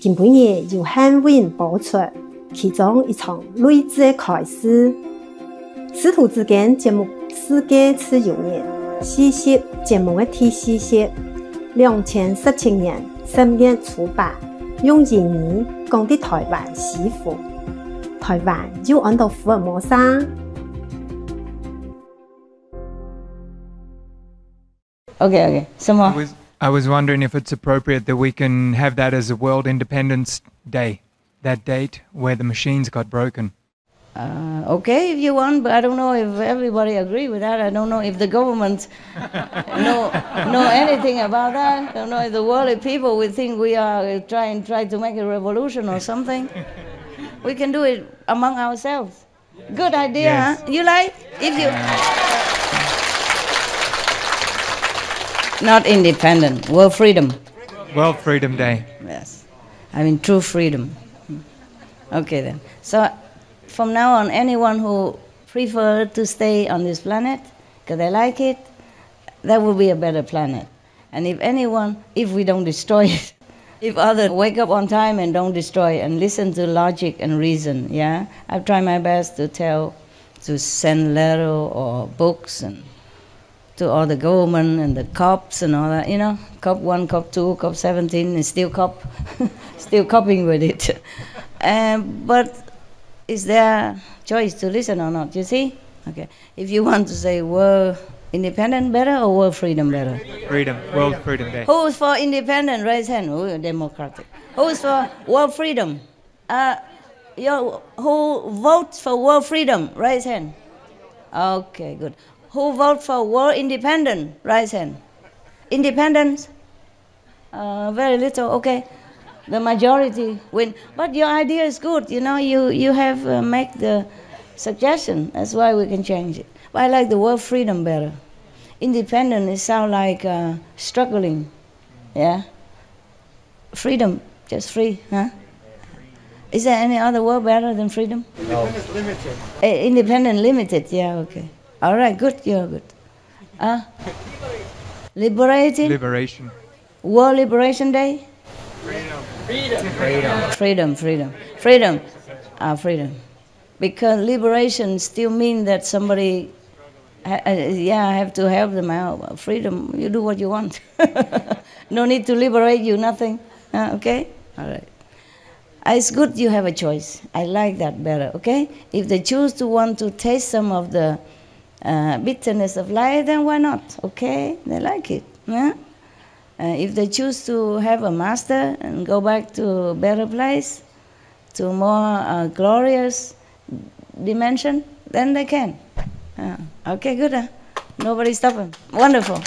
近半年由汉文播出，其中一场睿智的开始。师徒之间节目世界次有年40节目的第四集，2017年10月出版，用英语讲的台湾媳妇。台湾又按到福尔摩沙。Okay. Some more. I was wondering if it's appropriate that we can have that as a World Independence Day, that date where the machines got broken. Okay, if you want, but I don't know if everybody agree with that. I don't know if the government know anything about that. I don't know if the worldly people will think we are try to make a revolution or something. We can do it among ourselves. Good idea, yes. Huh? You like? If you not independent, world freedom. World Freedom Day. Yes, I mean true freedom. Okay then. So from now on, anyone who prefer to stay on this planet because they like it, that will be a better planet. And if we don't destroy it, if others wake up on time and don't destroy and listen to logic and reason, yeah, I've tried my best to send letter or books and to all the government and the cops and all that, you know, cop 1, cop 2, cop 17, and still cop, still copying with it. But is there choice to listen or not, you see? Okay. If you want to say world independent better or world freedom better? Freedom, World Freedom Day. Who's for independent? Raise hand. Oh, democratic. Who's for world freedom? Who votes for world freedom? Raise hand. Okay, good. Who votes for world independent? Raise hand. Independence? Very little. Okay. The majority win. But your idea is good. You know, you have make the suggestion. That's why we can change it. But I like the word freedom better. Independent, it sounds like struggling. Yeah? Freedom, just free, huh? Is there any other word better than freedom? No. Independent limited. Independent limited, yeah, okay. All right, good, you're good. Liberating? Liberation. World Liberation Day? Freedom. Freedom. Because liberation still means that somebody, I have to help them out. Freedom, you do what you want. No need to liberate you, nothing. Okay? All right. It's good you have a choice. I like that better, okay? If they choose to want to taste some of the bitterness of life, then why not? Okay? They like it. Yeah? If they choose to have a master and go back to a better place, to a more glorious dimension, then they can. Okay, good. Nobody stop them. Wonderful.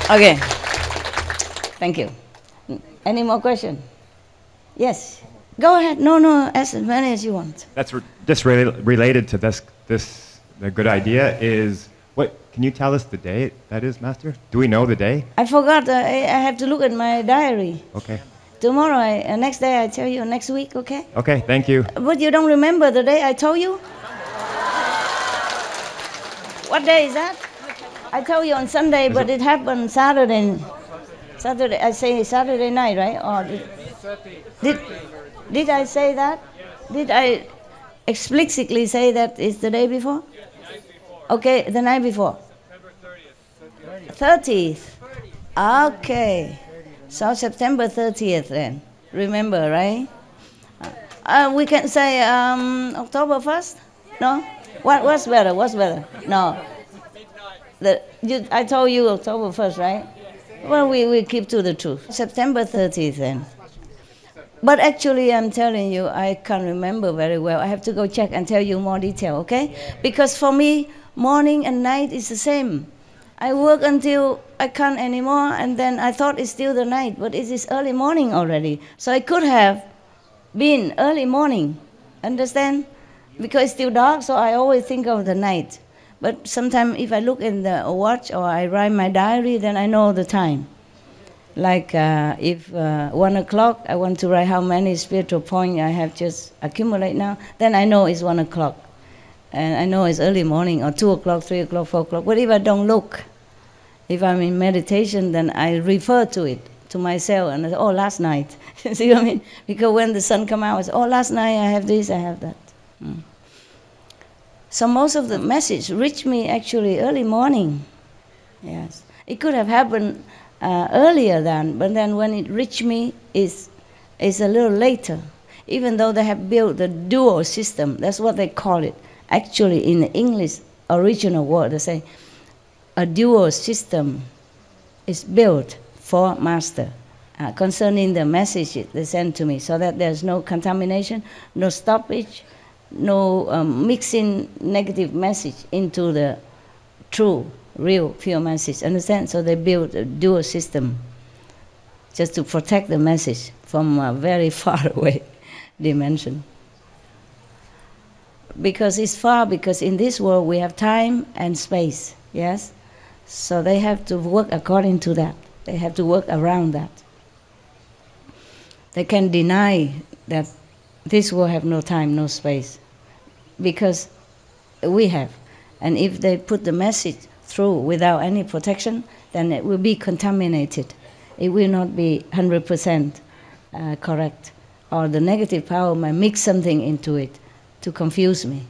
Okay. Thank you. Any more questions? Yes. Go ahead. No, as many as you want. That's just related to this. The good idea is, what? Can you tell us the day that is, Master? Do we know the day? I forgot. I have to look at my diary. Okay. Tomorrow, next day I tell you, next week, okay? Okay, thank you. But you don't remember the day I told you? What day is that? I told you on Sunday, but it happened Saturday. I say Saturday night, right? Or did I say that? Did I explicitly say that it's the day before? Okay, the night before. September 30th. Okay. So September 30th then. Remember, right? We can say October 1st? No? What's better? No. I told you October 1st, right? Well, we keep to the truth. September 30th then. But actually, I'm telling you, I can't remember very well. I have to go check and tell you more detail, okay? Because for me, morning and night is the same. I work until I can't anymore, and then I thought it's still the night, but it is early morning already. So I could have been early morning, understand? Because it's still dark, so I always think of the night. But sometimes if I look in the watch or I write my diary, then I know the time. Like if 1 o'clock, I want to write how many spiritual points I have just accumulate now, then I know it's 1 o'clock. And I know it's early morning, or 2 o'clock, 3 o'clock, 4 o'clock. But if I don't look, If I'm in meditation, then I refer to it, to myself, and I say, oh, last night. See what I mean? Because when the sun comes out, I say, oh, last night I have this, I have that. So most of the message reached me actually early morning. Yes. It could have happened earlier than, but then when it reached me, it's a little later. Even though they have built the dual system, that's what they call it. Actually, in the English original word, they say a dual system is built for Master concerning the message they send to me, so that there's no contamination, no stoppage, no mixing negative message into the true, real, pure message. Understand? So they built a dual system just to protect the message from a very far away dimension. Because it's far, because in this world we have time and space, yes? So they have to work according to that. They have to work around that. They can deny that this world have no time, no space, because we have. And if they put the message through without any protection, then it will be contaminated. It will not be 100% correct. Or the negative power might mix something into it to confuse me.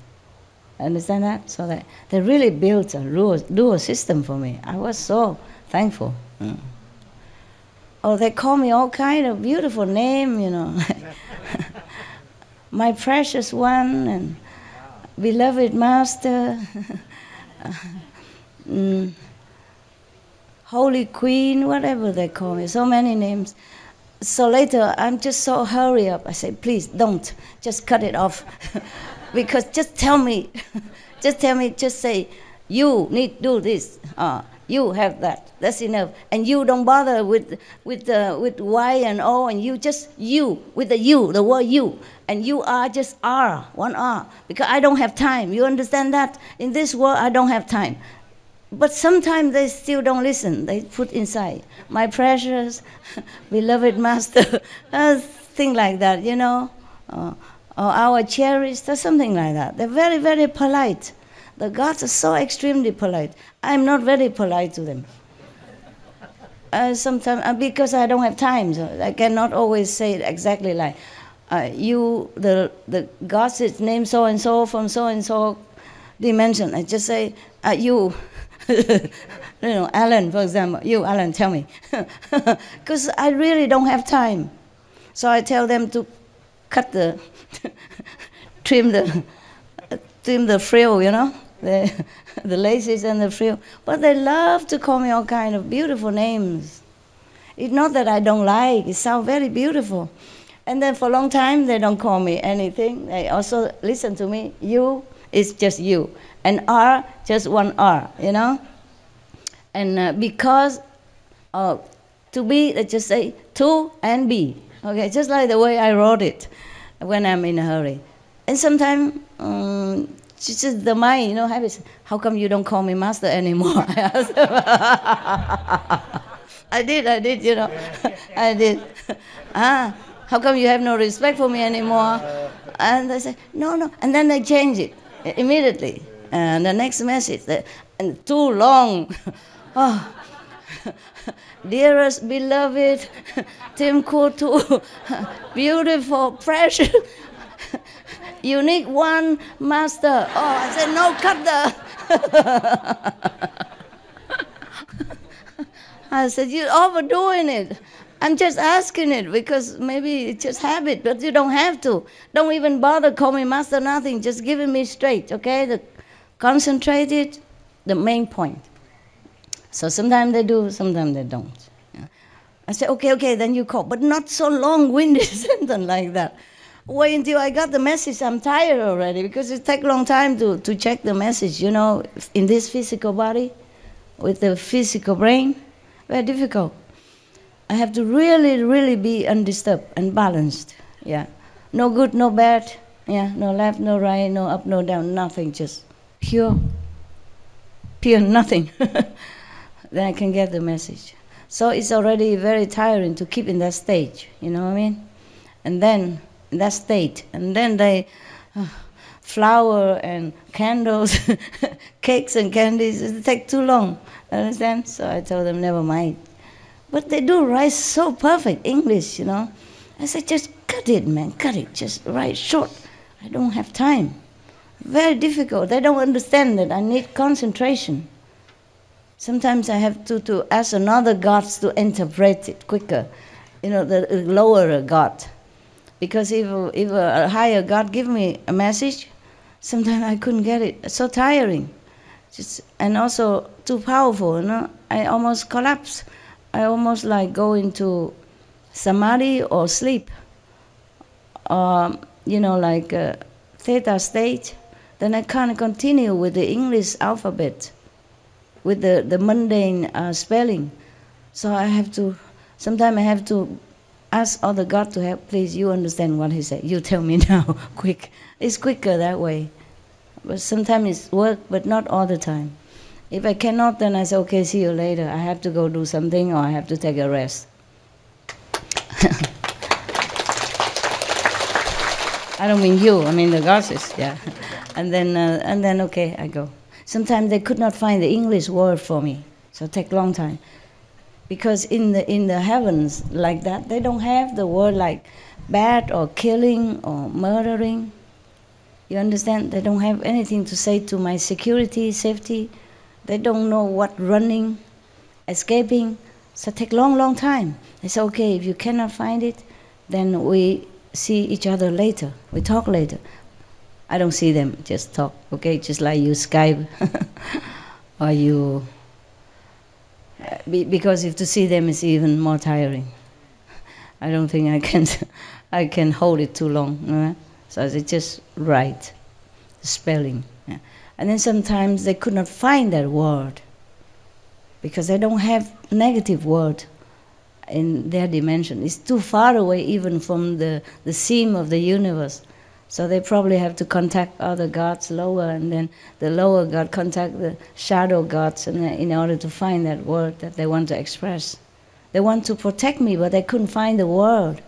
Understand that? So that they really built a dual system for me. I was so thankful. Oh, they call me all kind of beautiful name, you know. My precious one and beloved Master, Holy Queen, whatever they call me, so many names. So later, I'm just so hurry up. I say, please don't, just cut it off. Because just tell me, just say, you need to do this, you have that, that's enough. And you don't bother with Y and O, and you just you, with the you, the word you. And you are just R, one R, because I don't have time. You understand that? In this world, I don't have time. But sometimes they still don't listen. They put inside, my precious, beloved Master, thing like that, you know, or our cherished, or something like that. They're very, very polite. The gods are so extremely polite. I'm not very polite to them. Sometimes, because I don't have time, so I cannot always say it exactly like, you, the gods is named so-and-so from so-and-so dimension. I just say, you, you know, Alan, for example. You, Alan, tell me. Because I really don't have time. So I tell them to cut the, trim the frill, you know, the laces and the frill. But they love to call me all kind of beautiful names. It's not that I don't like, it sounds very beautiful. And then for a long time, they don't call me anything. They also listen to me. You is just you. And R, just one R, you know? And because to be, they just say to and be. Okay, just like the way I wrote it when I'm in a hurry. And sometimes, just the mind, you know, habits. How come you don't call me Master anymore? I did, you know. I did. How come you have no respect for me anymore? And they say, no. And then they change it immediately. And the next message, and too long. Oh, dearest, beloved, Tim Kutu, beautiful, precious, unique one, Master. Oh, I said, no, cut the... I said, you're overdoing it. I'm just asking it because maybe it's just habit, but you don't have to. Don't even bother calling me Master, nothing. Just give it me straight, okay? Concentrated, the main point. So sometimes they do, sometimes they don't. Yeah. I say, okay, then you call, but not so long-winded sentence like that. Wait until I got the message. I'm tired already because it takes a long time to check the message, you know, in this physical body, with the physical brain. Very difficult. I have to really, really be undisturbed and balanced. Yeah, no good, no bad. Yeah, no left, no right, no up, no down, nothing. Just pure nothing. Then I can get the message. So it's already very tiring to keep in that stage. You know what I mean? And then in that state, and then they flour and candles, cakes and candies. It take too long, understand? So I told them, never mind. But they do write so perfect English, you know. I said, just cut it, man, cut it. Just write short. I don't have time. Very difficult. They don't understand that I need concentration. Sometimes I have to ask another gods to interpret it quicker, you know, the lower god. Because if a higher god give me a message, sometimes I couldn't get it. It's so tiring. And also too powerful, you know. I almost collapse. I almost like go into samadhi or sleep. You know, like theta state. Then I can't continue with the English alphabet, with the mundane spelling. So I have to, sometimes I have to ask other God to help. Please, you understand what he said. You tell me now, quick. It's quicker that way. But sometimes it's work, but not all the time. If I cannot, then I say, okay, see you later. I have to go do something or I have to take a rest. I don't mean you, I mean the goddess, yeah. And then okay, I go. Sometimes they could not find the English word for me, so it take a long time. Because in the heavens like that, they don't have the word like bad or killing or murdering. You understand? They don't have anything to say to my security, safety. They don't know what running, escaping. So it take long time. They say, okay, if you cannot find it, then we see each other later. We talk later. I don't see them, just talk, okay? Just like you Skype or you... because if to see them is even more tiring. I don't think I can hold it too long. Right? So I just write, the spelling. Yeah. And then sometimes they could not find that word because they don't have negative word in their dimension. It's too far away even from the seam of the universe. So they probably have to contact other gods lower, and then the lower god contact the shadow gods in order to find that word that they want to express. They want to protect me, but they couldn't find the word.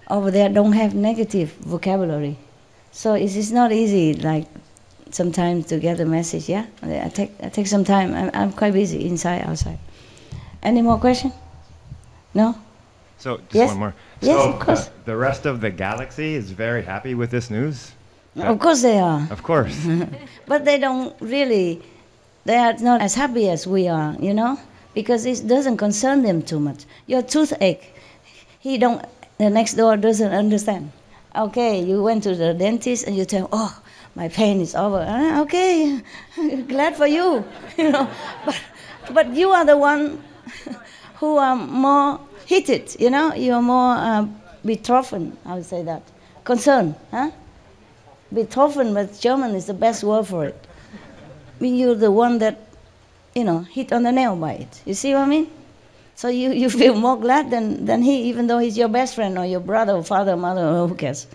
Over there don't have negative vocabulary. So it's not easy, like, sometimes to get a message, yeah? I take some time. I'm quite busy, inside, outside. Any more question? No? So, just yes? one more. Yes, so, of course. The rest of the galaxy is very happy with this news? Of course they are. Of course. But they don't really, they are not as happy as we are, you know? Because it doesn't concern them too much. Your toothache, the next door doesn't understand. Okay, you went to the dentist and you tell, oh, my pain is over. Okay, glad for you, you know. But you are the one who are more heated, you know. You are more betroffen, I would say that. Concerned, huh? Betroffen, but German is the best word for it. I mean, you're the one that, you know, hit on the nail by it. You see what I mean? So you feel more glad than he, even though he's your best friend or your brother or father or mother or who cares.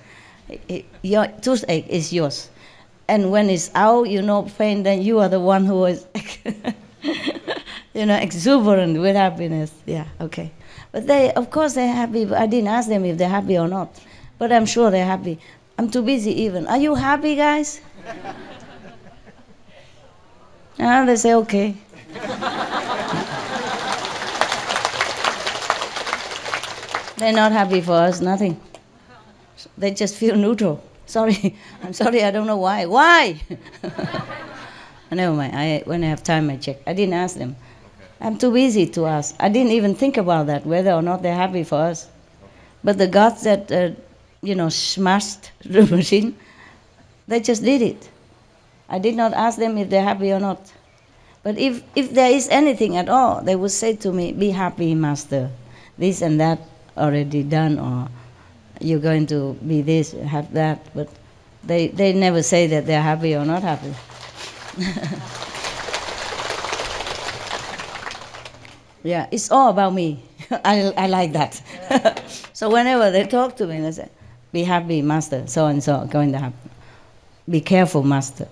Your toothache is yours. And when it's out, you know pain, then you are the one who is, you know, exuberant with happiness. Yeah, okay. But of course they're happy. I didn't ask them if they're happy or not. But I'm sure they're happy. I'm too busy even. Are you happy, guys? They say, okay. They're not happy for us, nothing. They just feel neutral. Sorry, I'm sorry, I don't know why. Why? Never mind, when I have time I check. I didn't ask them. I'm too busy to ask. I didn't even think about that, whether or not they're happy for us. But the gods that, you know, smashed the machine, they just did it. I did not ask them if they're happy or not. But if there is anything at all, they would say to me, be happy, master. This and that already done, or you're going to be this, have that. But they never say that they're happy or not happy. Yeah, it's all about me. I like that. So whenever they talk to me, they say, be happy, master, so and so going to happen. Be careful, master.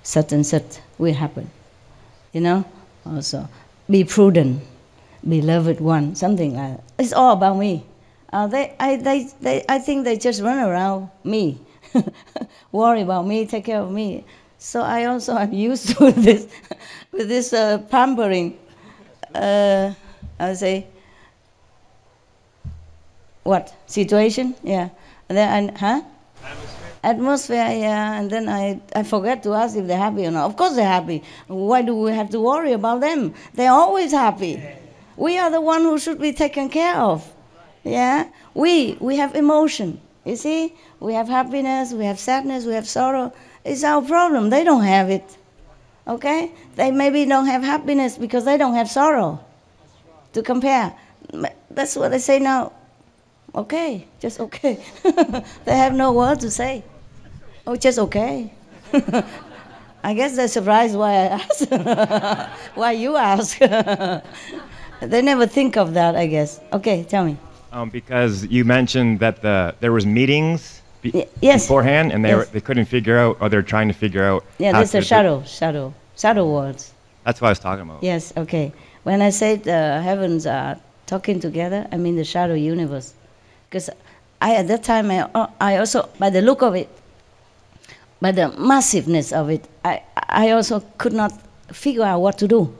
Such and such will happen. You know? Also, be prudent, beloved one, something like that. It's all about me. I think they just run around me. worry about me, take care of me. So I also am used to this, with this pampering. I would say, what situation? Yeah, and then atmosphere, yeah. And then I forget to ask if they're happy or not. Of course they're happy. Why do we have to worry about them? They're always happy. We are the one who should be taken care of. Yeah, we have emotion. You see, we have happiness, we have sadness, we have sorrow. It's our problem. They don't have it. Okay? They maybe don't have happiness because they don't have sorrow to compare. That's what they say now. Okay, just okay. They have no word to say. Oh, just okay. I guess they're surprised why I ask. Why you ask. They never think of that, I guess. Okay, tell me. Because you mentioned that there was meetings yes. beforehand, and they couldn't figure out, or they're trying to figure out. Yeah, that's a shadow words. That's what I was talking about. Yes, okay. When I said the heavens are talking together, I mean the shadow universe. Because at that time, I also, by the look of it, by the massiveness of it, I also could not figure out what to do.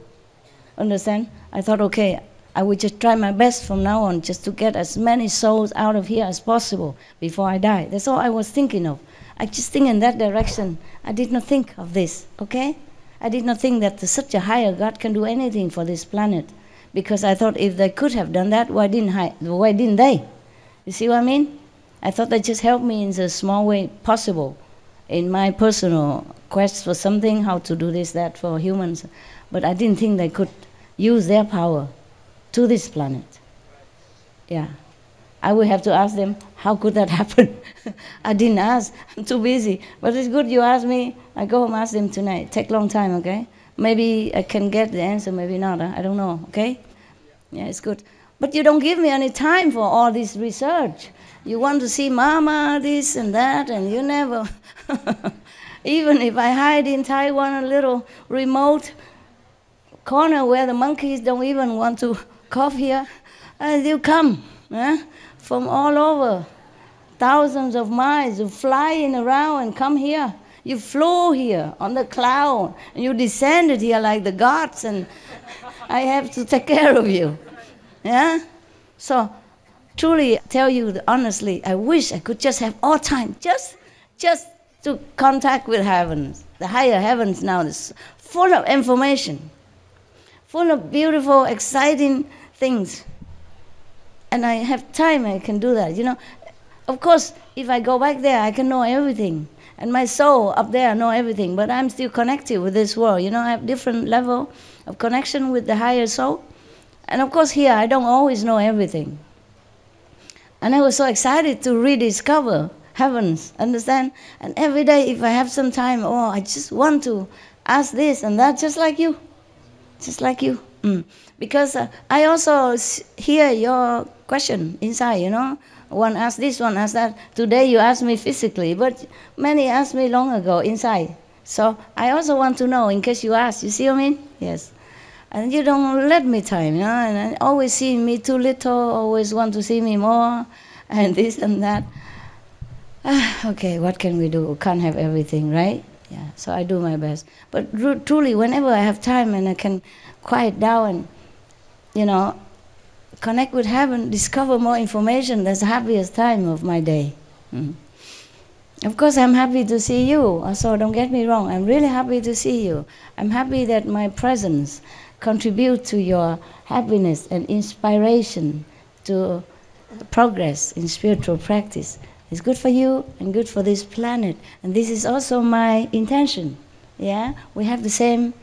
Understand? I thought, okay, I would just try my best from now on just to get as many souls out of here as possible before I die. That's all I was thinking of. I just think in that direction. I did not think of this, okay? I did not think that such a higher God can do anything for this planet. Because I thought if they could have done that, why didn't they? You see what I mean? I thought they just helped me in the small way possible in my personal quest for something, how to do this, that for humans. But I didn't think they could use their power to this planet. Yeah. I would have to ask them, how could that happen? I didn't ask. I'm too busy. But it's good you asked me. I go home, ask them tonight. Take a long time, okay? Maybe I can get the answer, maybe not. I don't know, okay? Yeah, it's good. But you don't give me any time for all this research. You want to see Mama, this and that, and you never. Even if I hide in Taiwan, a little remote corner where the monkeys don't even want to cough here, they'll come from all over, thousands of miles, you flying around and come here. You flew here on the cloud, and you descended here like the gods, and I have to take care of you. Yeah? So, truly tell you honestly, I wish I could just have all time, just to contact with heavens. The higher heavens now is full of information, full of beautiful, exciting things. And I have time, I can do that, you know. Of course, if I go back there, I can know everything. And my soul up there know everything, but I'm still connected with this world. You know, I have different level of connection with the higher soul. And of course here, I don't always know everything. And I was so excited to rediscover heavens, understand? And every day, if I have some time, I just want to ask this and that, just like you. Just like you. Because I also hear your question inside, you know. One asks this, one asks that. Today you asked me physically, but many asked me long ago inside. So I also want to know in case you ask. You see what I mean? Yes. And you don't let me time, you know, and always see me too little, always want to see me more, and this and that. Okay, what can we do? We can't have everything, right? Yeah, so I do my best. But truly, whenever I have time and I can quiet down and, you know, connect with heaven, discover more information, that's the happiest time of my day. Of course, I'm happy to see you, so don't get me wrong. I'm really happy to see you. I'm happy that my presence contribute to your happiness and inspiration to progress in spiritual practice. It's good for you and good for this planet. And this is also my intention. Yeah, we have the same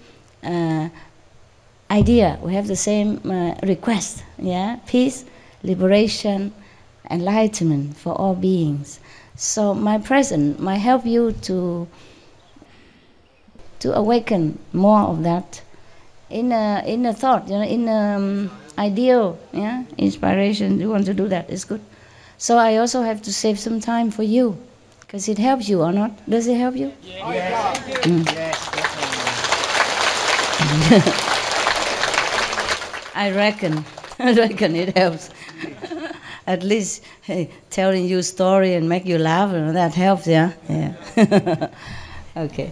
idea. We have the same request. Yeah, peace, liberation, enlightenment for all beings. So my presence might help you to awaken more of that in a thought, you know, in ideal, yeah, inspiration. You want to do that? It's good. So I also have to save some time for you, because it helps you or not? Does it help you? Yes. Yes, I reckon it helps. At least telling you story and make you laugh, that helps, yeah? Yeah. Okay.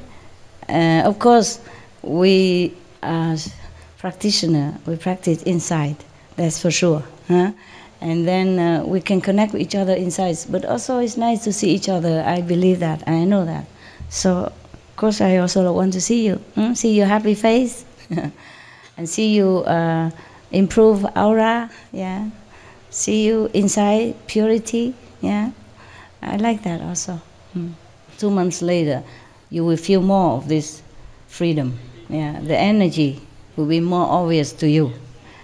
Of course, we as practitioner, we practice inside, that's for sure. Huh? And then we can connect with each other inside. But also it's nice to see each other. I believe that, I know that. So, of course, I also want to see you. See your happy face. And see you improve aura, yeah. See you inside purity, yeah. I like that also. 2 months later, you will feel more of this freedom. Yeah, the energy will be more obvious to you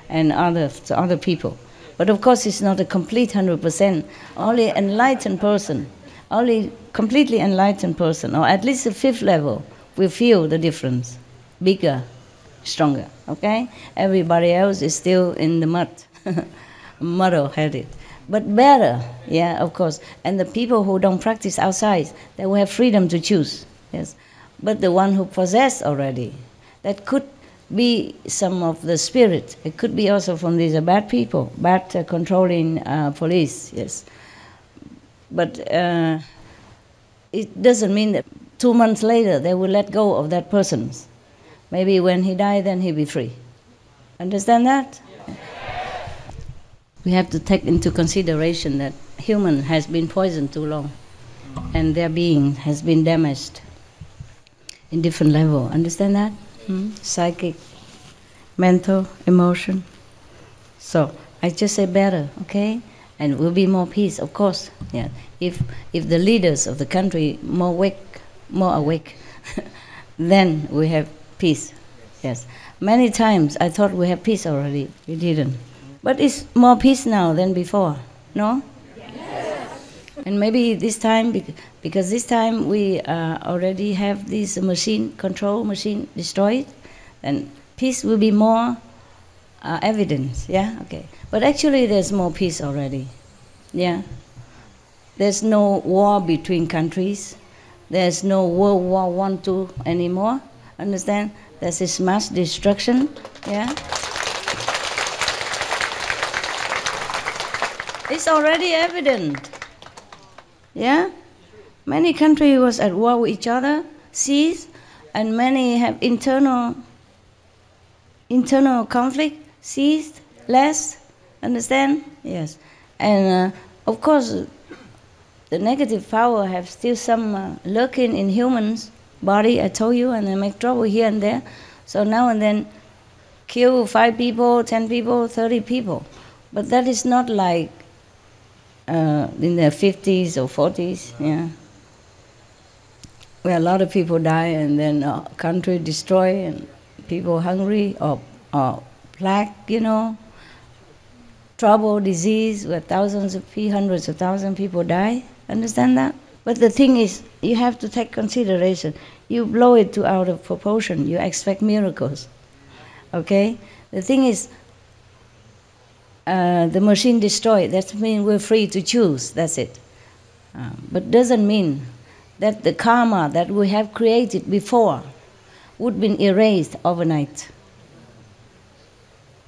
and to other people. But of course, it's not a complete 100%. Only enlightened person, only completely enlightened person, or at least the 5th level, will feel the difference, bigger, stronger. Okay, everybody else is still in the mud, muddle-headed. But better, yeah, of course. And the people who don't practice outside, they will have freedom to choose. Yes, but the one who possess already, that could be some of the spirit. It could be also from these bad people, bad controlling police. Yes, but it doesn't mean that 2 months later they will let go of that person. Maybe when he dies, then he'll be free. Understand that? We have to take into consideration that human has been poisoned too long, and their being has been damaged in different level. Understand that? Psychic, mental, emotion. So I just say better, okay? And will be more peace, of course. Yeah. If the leaders of the country more awake, then we have peace. Yes. Many times I thought we have peace already. We didn't. But it's more peace now than before. No? Yes. And maybe this time, because this time we already have this control machine destroyed, and peace will be more evident. Yeah? Okay. But actually there's more peace already. Yeah? There's no war between countries. There's no World War I, II anymore. Understand? There's this mass destruction. Yeah? It's already evident. Yeah? Many countries was at war with each other, ceased, and many have internal conflict, ceased, less. Understand? Yes. And of course, the negative power have still some lurking in humans' body, I told you, and they make trouble here and there. So now and then kill 5 people, 10 people, 30 people. But that is not like in the 50s or 40s, yeah, where a lot of people die and then country destroyed and people hungry or plague, trouble, disease, where hundreds of thousands of people die. Understand that? But the thing is, you have to take consideration. You blow it out of proportion. You expect miracles. Okay? The thing is, the machine destroyed. That means we're free to choose. That's it. But doesn't mean that the karma that we have created before would be erased overnight.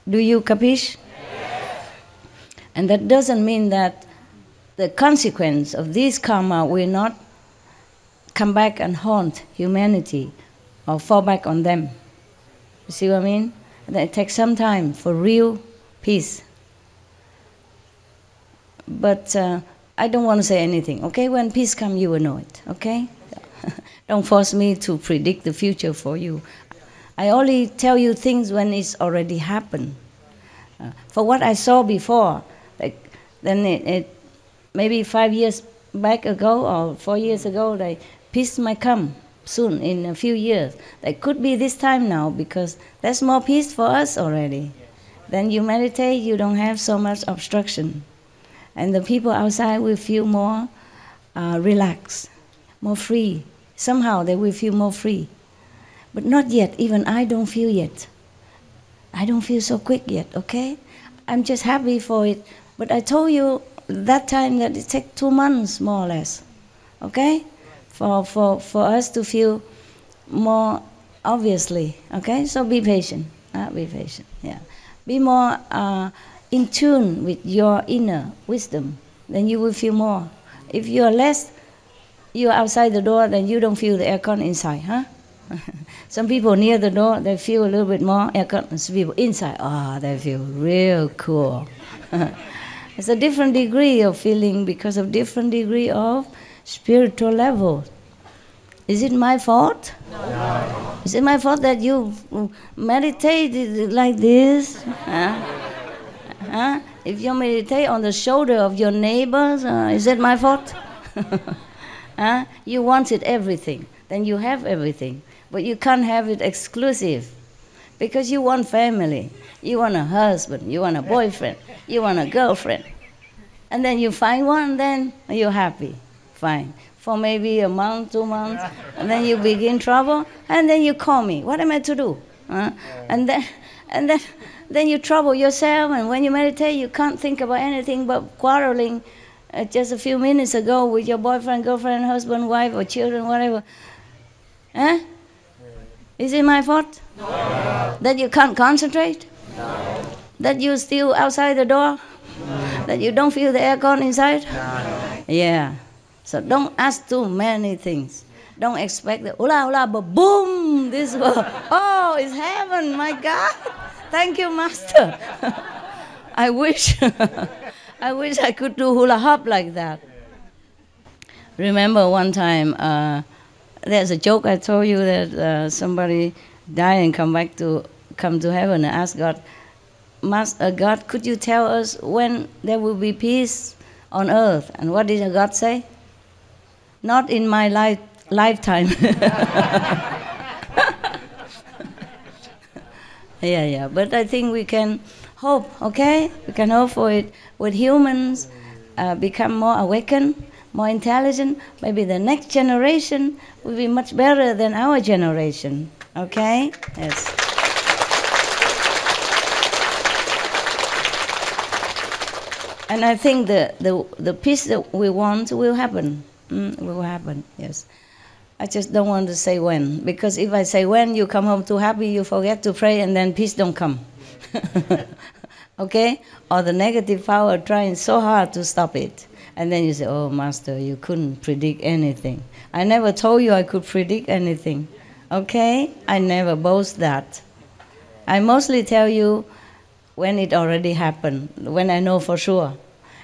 Do you capish? Yes. And that doesn't mean that the consequence of this karma will not come back and haunt humanity or fall back on them. You see what I mean? And it takes some time for real peace. But I don't want to say anything, okay? When peace comes, you will know it, okay? Don't force me to predict the future for you. I only tell you things when it's already happened. For what I saw before, then it maybe 5 years back ago or 4 years ago, peace might come soon, in a few years. It could be this time now, because there's more peace for us already. Then you meditate, you don't have so much obstruction. And the people outside will feel more relaxed, more free. Somehow they will feel more free. But not yet, even I don't feel yet. I don't feel so quick yet, okay? I'm just happy for it. But I told you that time that it takes 2 months, more or less, okay? For us to feel more obviously, okay? So be patient, be patient, yeah. Be more in tune with your inner wisdom, then you will feel more. If you are less, you are outside the door, then you don't feel the aircon inside, huh? Some people near the door, they feel a little bit more aircon. Some people inside, they feel real cool. It's a different degree of feeling because of different degree of spiritual level. Is it my fault? No. Is it my fault that you meditate like this? Huh? If you meditate on the shoulder of your neighbors, is it my fault? You wanted everything, then you have everything. But you can't have it exclusive because you want family, you want a husband, you want a boyfriend, you want a girlfriend. And then you find one, then you're happy, fine. For maybe a month, 2 months, and then you begin trouble, and then you call me. What am I to do? And then you trouble yourself, and when you meditate, you can't think about anything but quarreling just a few minutes ago with your boyfriend, girlfriend, husband, wife, or children, whatever. Is it my fault? No. That you can't concentrate? No. That you're still outside the door? No. That you don't feel the aircon inside? No. Yeah. So don't ask too many things. Don't expect the ula, but boom, this world. Oh, it's heaven, my God. Thank you, Master. I wish I could do hula hop like that. Remember one time, there's a joke I told you that somebody died and come to heaven and ask God, God, could you tell us when there will be peace on earth? And what did God say? Not in my lifetime. Yeah. But I think we can hope, okay? We can hope for it. With humans become more awakened, more intelligent, maybe the next generation will be much better than our generation, okay? Yes. And I think the peace that we want will happen. Will happen, yes. I just don't want to say when, because if I say when, you come home too happy, you forget to pray, and then peace don't come. Okay? Or the negative power trying so hard to stop it. And then you say, oh, Master, you couldn't predict anything. I never told you I could predict anything. Okay? I never boast that. I mostly tell you when it already happened, when I know for sure.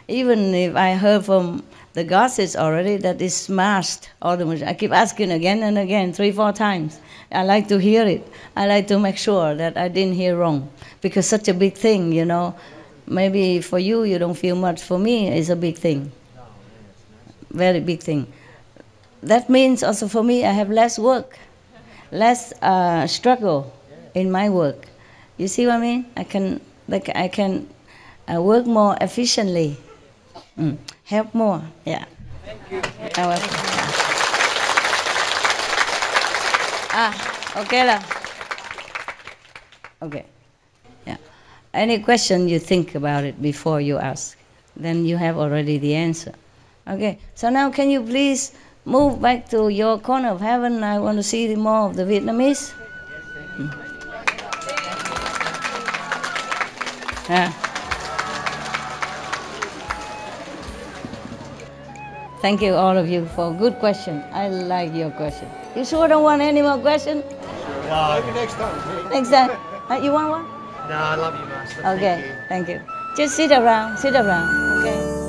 Even if I heard from the gossips already that is smashed, I keep asking again and again, 3-4 times. I like to hear it. I like to make sure that I didn't hear wrong. Because such a big thing, you know. Maybe for you, you don't feel much. For me, it's a big thing. Very big thing. That means also for me, I have less work, less struggle in my work. You see what I mean? I can work more efficiently, help more. Yeah. Thank you. Okay lah. Okay. Yeah. Any question you think about it before you ask, then you have already the answer. Okay. So now can you please move back to your corner of heaven? I want to see more of the Vietnamese. Thank you, all of you, for a good question. I like your question. You sure don't want any more questions? No, maybe next time. Next time. You want one? No, I love you, Master. Okay, thank you. Just sit around, okay?